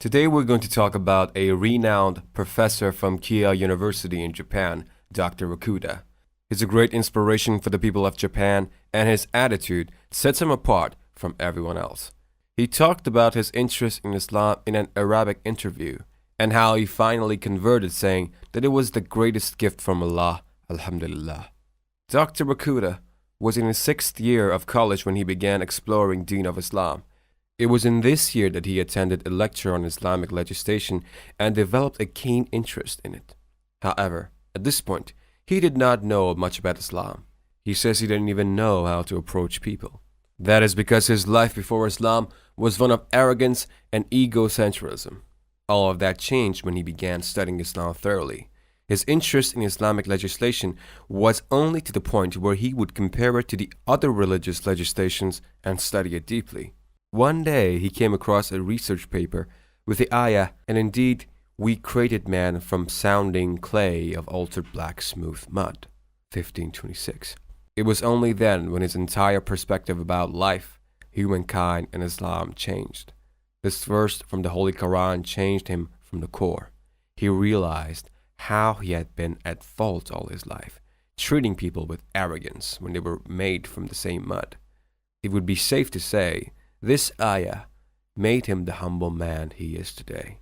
Today we're going to talk about a renowned professor from Kia University in Japan, Dr. Okuda. He's a great inspiration for the people of Japan, and his attitude sets him apart from everyone else. He talked about his interest in Islam in an Arabic interview, and how he finally converted, saying that it was the greatest gift from Allah, Alhamdulillah. Dr. Okuda was in his 6th year of college when he began exploring Deen of Islam. It was in this year that he attended a lecture on Islamic legislation and developed a keen interest in it. However, at this point, he did not know much about Islam. He says he didn't even know how to approach people. That is because his life before Islam was one of arrogance and egocentrism. All of that changed when he began studying Islam thoroughly. His interest in Islamic legislation was only to the point where he would compare it to the other religious legislations and study it deeply. One day he came across a research paper with the ayah, and indeed we created man from sounding clay of altered black smooth mud, 1526. It was only then when his entire perspective about life, humankind, and Islam changed. This verse from the Holy Quran changed him from the core. He realized how he had been at fault all his life, treating people with arrogance when they were made from the same mud. It would be safe to say this ayah made him the humble man he is today.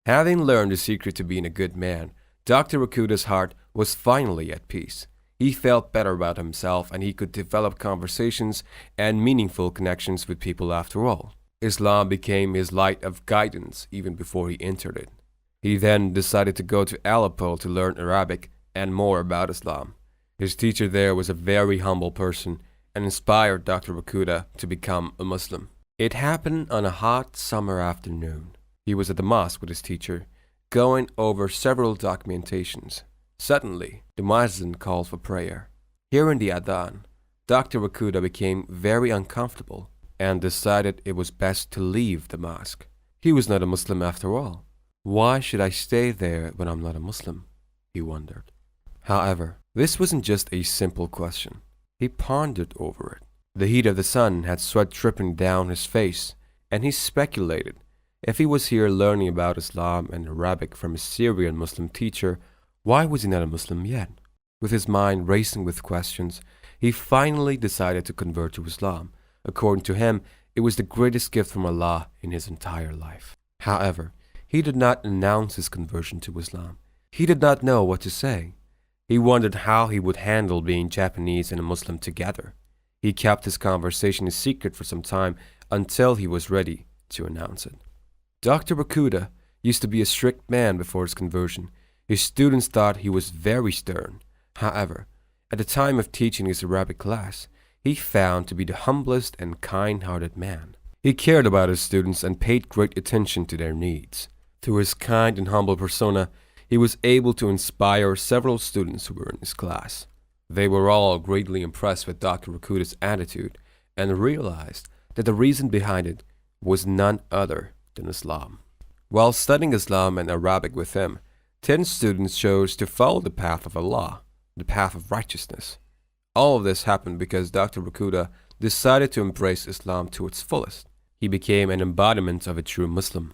Having learned the secret to being a good man, Dr. Okuda's heart was finally at peace. He felt better about himself, and he could develop conversations and meaningful connections with people after all. Islam became his light of guidance even before he entered it. He then decided to go to Aleppo to learn Arabic and more about Islam. His teacher there was a very humble person and inspired Dr. Okuda to become a Muslim. It happened on a hot summer afternoon. He was at the mosque with his teacher, going over several documentations. Suddenly, the muezzin called for prayer. Hearing the adhan, Dr. Okuda became very uncomfortable and decided it was best to leave the mosque. He was not a Muslim after all. Why should I stay there when I'm not a Muslim? He wondered. However, this wasn't just a simple question. He pondered over it. The heat of the sun had sweat dripping down his face, and he speculated if he was here learning about Islam and Arabic from a Syrian Muslim teacher, why was he not a Muslim yet? With his mind racing with questions, he finally decided to convert to Islam. According to him, it was the greatest gift from Allah in his entire life. However, he did not announce his conversion to Islam. He did not know what to say. He wondered how he would handle being Japanese and a Muslim together. He kept his conversation a secret for some time until he was ready to announce it. Dr. Okuda used to be a strict man before his conversion. His students thought he was very stern. However, at the time of teaching his Arabic class, he found to be the humblest and kind-hearted man. He cared about his students and paid great attention to their needs. Through his kind and humble persona, he was able to inspire several students who were in his class. They were all greatly impressed with Dr. Okuda's attitude and realized that the reason behind it was none other than Islam. While studying Islam and Arabic with him, 10 students chose to follow the path of Allah, the path of righteousness. All of this happened because Dr. Okuda decided to embrace Islam to its fullest. He became an embodiment of a true Muslim.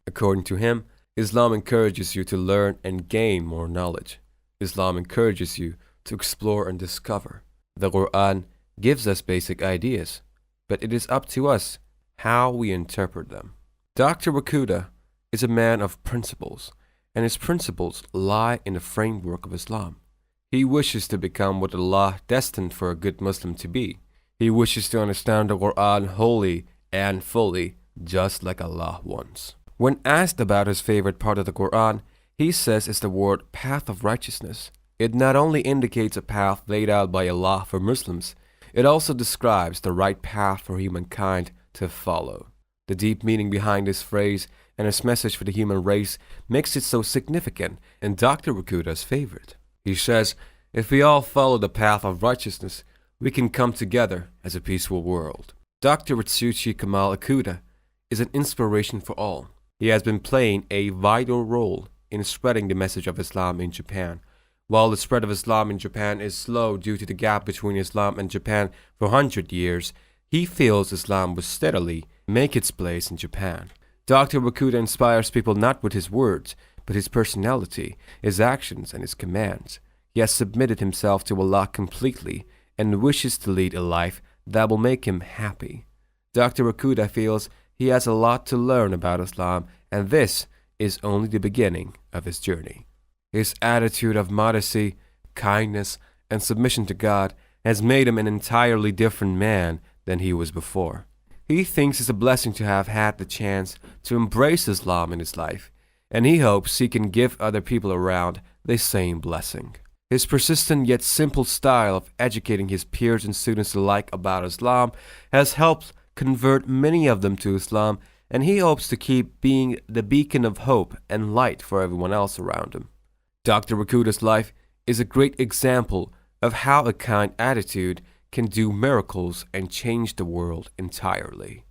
According to him, Islam encourages you to learn and gain more knowledge. Islam encourages you to explore and discover. The Quran gives us basic ideas, but it is up to us how we interpret them. Dr. Okuda is a man of principles, and his principles lie in the framework of Islam. He wishes to become what Allah destined for a good Muslim to be. He wishes to understand the Quran wholly and fully, just like Allah wants. When asked about his favorite part of the Quran, he says it's the word path of righteousness. It not only indicates a path laid out by Allah for Muslims, it also describes the right path for humankind to follow. The deep meaning behind this phrase and its message for the human race makes it so significant and Dr. Okuda's favorite. He says, if we all follow the path of righteousness, we can come together as a peaceful world. Dr. Ritsuchi Kamal Okuda is an inspiration for all. He has been playing a vital role in spreading the message of Islam in Japan. While the spread of Islam in Japan is slow due to the gap between Islam and Japan for 100 years, he feels Islam will steadily make its place in Japan. Dr. Okuda inspires people not with his words, but his personality, his actions, and his commands. He has submitted himself to Allah completely and wishes to lead a life that will make him happy. Dr. Okuda feels he has a lot to learn about Islam, and this is only the beginning of his journey. His attitude of modesty, kindness, and submission to God has made him an entirely different man than he was before. He thinks it's a blessing to have had the chance to embrace Islam in his life, and he hopes he can give other people around the same blessing. His persistent yet simple style of educating his peers and students alike about Islam has helped convert many of them to Islam, and he hopes to keep being the beacon of hope and light for everyone else around him. Dr. Okuda's life is a great example of how a kind attitude can do miracles and change the world entirely.